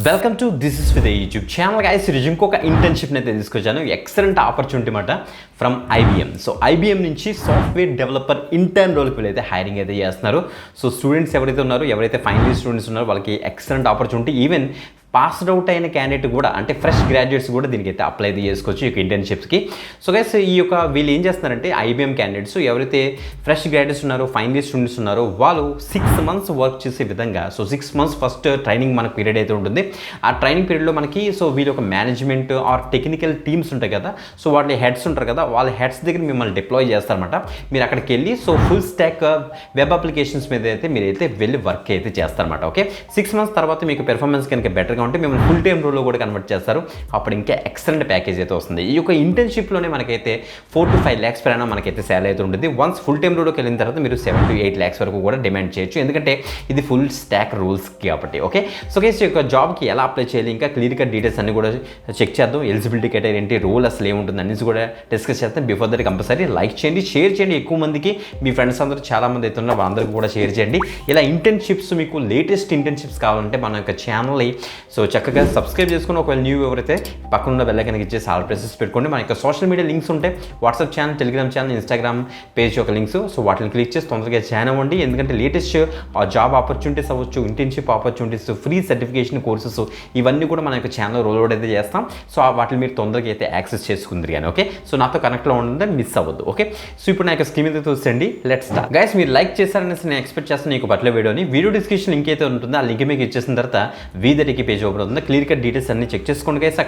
Welcome to this is with YouTube channel guys. ఈరోజు ఇంకొక ఇంటర్న్షిప్ని అయితే తీసుకొచ్చాను. ఎక్సలెంట్ ఆపర్చునిటీ మాట ఫ్రమ్ ఐబిఎం. సో ఐబిఎం నుంచి సాఫ్ట్వేర్ డెవలపర్ ఇంటర్న్ రోల్కి వీళ్ళైతే హైరింగ్ అయితే చేస్తున్నారు. సో స్టూడెంట్స్ ఎవరైతే ఉన్నారో, ఎవరైతే ఫైనల్ ఇయర్ స్టూడెంట్స్ ఉన్నారో వాళ్ళకి excellent opportunity. Even passed out అయిన క్యాండిడేట్ కూడా, అంటే ఫ్రెష్ గ్రాడ్యుయేట్స్ కూడా దీనికి అయితే అప్లై చేసుకోవచ్చు ఈ యొక్క ఇంటర్న్షిప్స్కి. సో గైస్, ఈ యొక్క వీళ్ళు ఏం చేస్తున్నారంటే ఐబిఎం క్యాండిడేట్స్ ఎవరైతే ఫ్రెష్ గ్రాడ్యుయేట్స్ ఉన్నారో, ఫైనల్ ఇయర్ స్టూడెంట్స్ ఉన్నారో వాళ్ళు 6 months వర్క్ చేసే విధంగా. సో 6 months ఫస్ట్ ట్రైనింగ్ మనకు పీరియడ్ అయితే ఉంటుంది. ఆ ట్రైనింగ్ పీరియడ్లో మనకి వీళ్ళ ఒక మేనేజ్మెంట్ ఆర్ టెక్నికల్ టీమ్స్ ఉంటాయి కదా, సో వాళ్ళ హెడ్స్ ఉంటారు కదా, వాళ్ళ హెడ్స్ దగ్గర మిమ్మల్ని డిప్లాయ్ చేస్తారన్నమాట. మీరు అక్కడికి వెళ్ళి ఫుల్ స్టాక్ వెబ్ అప్లికేషన్స్ మీద అయితే మీరైతే వెళ్ళి వర్క్ అయితే చేస్తారన్నమాట. ఓకే, 6 months తర్వాత మీకు పెర్ఫార్మెన్స్ కనుక బెటర్గా ఉంటే మిమ్మల్ని ఫుల్ టైమ్ రోల్లో కూడా కన్వర్ట్ చేస్తారు. అప్పుడు ఇంకా ఎక్సలెంట్ ప్యాకేజ్ అయితే వస్తుంది. ఈ యొక్క ఇంటర్న్షిప్లోనే మనకైతే 4 to 5 lakhs per annum మనకైతే శాలరీ అయితే ఉంటుంది. వన్స్ ఫుల్ టైమ్ రోల్లోకి వెళ్ళిన తర్వాత మీరు 7 to 8 lakhs వరకు కూడా డిమాండ్ చేయొచ్చు, ఎందుకంటే ఇది ఫుల్ స్టాక్ రూల్స్ కాబట్టి. ఓకే, సో కేసు ఈ యొక్క జాబ్కి ఎలా అప్లై చేయాలి, ఇంకా క్లియర్ కట్ డీటెయిల్స్ అన్ని కూడా చెక్ చేద్దాం. ఎలిజిబిలిటీ క్రైటీరియా ఏంటి, రోల్ అసలు ఏముంటుంది అనేసి కూడా డిస్కస్ చేస్తాం. బిఫోర్ దట్ కంపల్సరీ లైక్ చేయండి, షేర్ చేయండి. ఎక్కువ మందికి మీ ఫ్రెండ్స్ అందరూ చాలామంది అయితే ఉన్నారు, వాళ్ళందరికీ కూడా షేర్ చేయండి. ఇలా ఇంటర్న్షిప్స్ మీకు లేటెస్ట్ ఇంటర్న్షిప్స్ కావాలంటే మన యొక్క ఛానల్ని చక్కగా సబ్స్క్రైబ్ చేసుకుని, ఒకవేళ న్యూ ఎవరైతే పక్కనున్న బెల్ ఐకాన్ ఇచ్చేసి ఆల్ ప్రెసెస్ పెట్టుకోండి. మన యొక్క సోషల్ మీడియా లింక్స్ ఉంటాయి, WhatsApp channel, Telegram channel, Instagram page యొక్క లింక్స్. సో వాటిని క్లిక్ చేసి తొందరగా జాయిన్ అవ్వండి, ఎందుకంటే లేటెస్ట్ జాబ్ ఆపర్చునిటీస్ అవ్వచ్చు, internship opportunities, free certification courses ఇవన్నీ కూడా మన యొక్క ఛానల్ రోల్ అవుట్ అయితే చేస్తాం. సో వాటిని మీరు తొందరగా అయితే యాక్సెస్ చేసుకుందరు కానీ. ఓకే, సో నాతో కనెక్ట్లో ఉంటుందని మిస్ అవ్వద్దు. ఓకే, సో ఇప్పుడు నా యొక్క స్కీమ్ అయితే చూసండి. Let's start. గైస్, మీరు లైక్ చేశారనేసి నేను ఎక్స్పెక్ట్ చేస్తాను. నీకు పట్ల వీడియో డిస్క్రిప్షన్ లింక్ అయితే ఉంటుందో ఆ లింక్ మీకు ఇచ్చేసిన తర్వాత వీదరికి పేజ్ ఓపెన్ అవుతుంది. క్లియర్ కట్ డీటెయిల్స్ అన్ని చెక్ చేసుకోండి గైస్.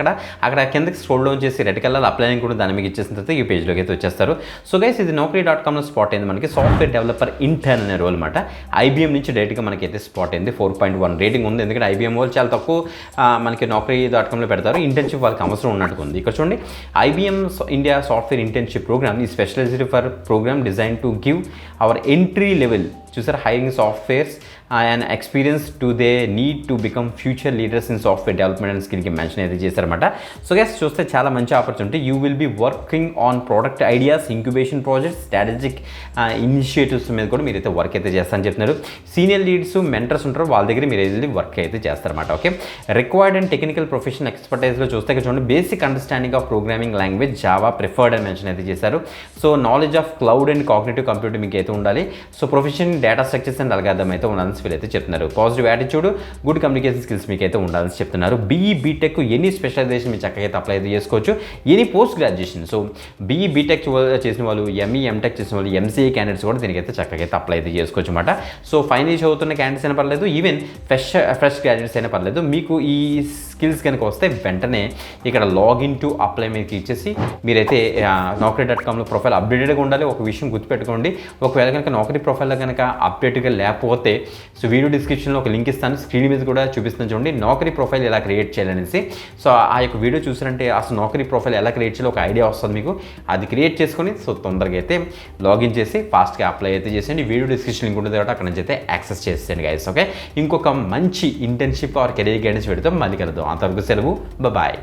అక్కడ కిందకి స్క్రోల్ డౌన్ చేసి రెడ్ కలర్ అప్లై అని కూడా దాన్ని మీకు ఇచ్చేసిన తర్వాత ఈ పేజ్లోకి అయితే వచ్చేస్తారు. సో గైస్, ఇది naukri.comలో స్పాట్ అయింది మనకి సాఫ్ట్వేర్ డెవలపర్ ఇంటర్న్ అనే రోల్ అనమాట. ఐబిఎం నుంచి డైరెక్ట్గా మనకైతే స్పాట్ అయింది. 4.1 రేటింగ్ ఉంది, ఎందుకంటే ఐబిఎం వాళ్ళు చాలా తక్కువ మనకి naukri.comలో పెడతారు. ఇంటర్న్షిప్ వాళ్ళకి అవసరం ఉన్నట్టుగా ఉంది. ఇక్కడ చూడండి, IBM India software internship program ఈ specialized for program design to give our entry level చూసారు hiring softwares and experience to they need to become future leaders in software development and స్కిల్కి మెన్షన్ అయితే చేశారన్నమాట. సో గైస్, చూస్తే చాలా మంచి opportunity. You will be working on product ideas, incubation projects, strategic initiatives మీద కూడా మీరైతే వర్క్ అయితే చేస్తారని చెప్తున్నారు. సీనియర్ లీడ్స్, మెంటర్స్ ఉంటారు, వాళ్ళ దగ్గర మీరు వెళ్ళి వర్క్ అయితే చేస్తారన్నమాట. Okay, required and technical professional ఎక్స్పర్టైజ్లో చూస్తే ఇక్కడ చూడండి, basic understanding of programming language Java preferred అని మెన్షన్ అయితే చేశారు. So knowledge of cloud and cognitive computer మీకు అయితే ఉండాలి. So profession data structures and algorithm అయితే ఉండాలని వీళ్ళైతే చెప్తున్నారు. Positive attitude, good communication skills మీకు అయితే ఉండాలని చెప్తున్నారు. బీఈ బీటెక్ ఎనీ స్పెషలైజేషన్ మీరు చక్కగా అయితే అప్లై అయితే చేసుకోవచ్చు. Any post graduation, so BE BTech చేసిన వాళ్ళు, ఎంఈ ఎంటెక్ చేసిన వాళ్ళు, ఎంసీఏ క్యాండిడేట్స్ కూడా దీనికైతే చక్కగా అయితే అప్లై అయితే చేసుకోవచ్చు అనమాట. సో ఫైనల్ చదువుతున్న క్యాండిడేట్స్ అయినా పర్లేదు, ఈవెన్ ఫ్రెష్ గ్రాడ్యుయేట్స్ అయినా పర్లేదు. మీకు ఈ స్కిల్స్ కనుక వస్తే వెంటనే ఇక్కడ లాగిన్ టు అప్లై మీకు ఇచ్చేసి మీరైతే naukri.comలో ప్రొఫైల్ అప్డేటెడ్గా ఉండాలి. ఒక విషయం గుర్తుపెట్టుకోండి, ఒకవేళ కనుక నౌకరీ ప్రొఫైల్లో కనుక అప్డేట్గా లేకపోతే సో వీడియో డిస్క్రిప్షన్లో ఒక లింక్ ఇస్తాను, స్క్రీన్ మీద కూడా చూపిస్తాను చూడండి, నౌకరీ ప్రొఫైల్ ఎలా క్రియేట్ చేయాలనేసి. సో ఆ యొక్క వీడియో చూసారంటే అసలు నౌకరీ ప్రొఫైల్ ఎలా క్రియేట్ చేయాలో ఒక ఐడియా వస్తుంది మీకు. అది క్రియేట్ చేసుకొని సో తొందరగా అయితే లాగిన్ చేసి ఫాస్ట్గా అప్లై అయితే చేసేయండి. వీడియో డిస్క్రిప్షన్ లింక్ ఉంటుంది కాబట్టి అక్కడ నుంచి అయితే యాక్సెస్ చేసేయండి గైస్. ఓకే, ఇంకొక మంచి ఇంటర్న్షిప్ ఆర్ కెరీర్ గైడెన్స్ పెడతాం, మళ్ళీ కలుద్దాం. అంతవరకు సెలవు, బాయ్.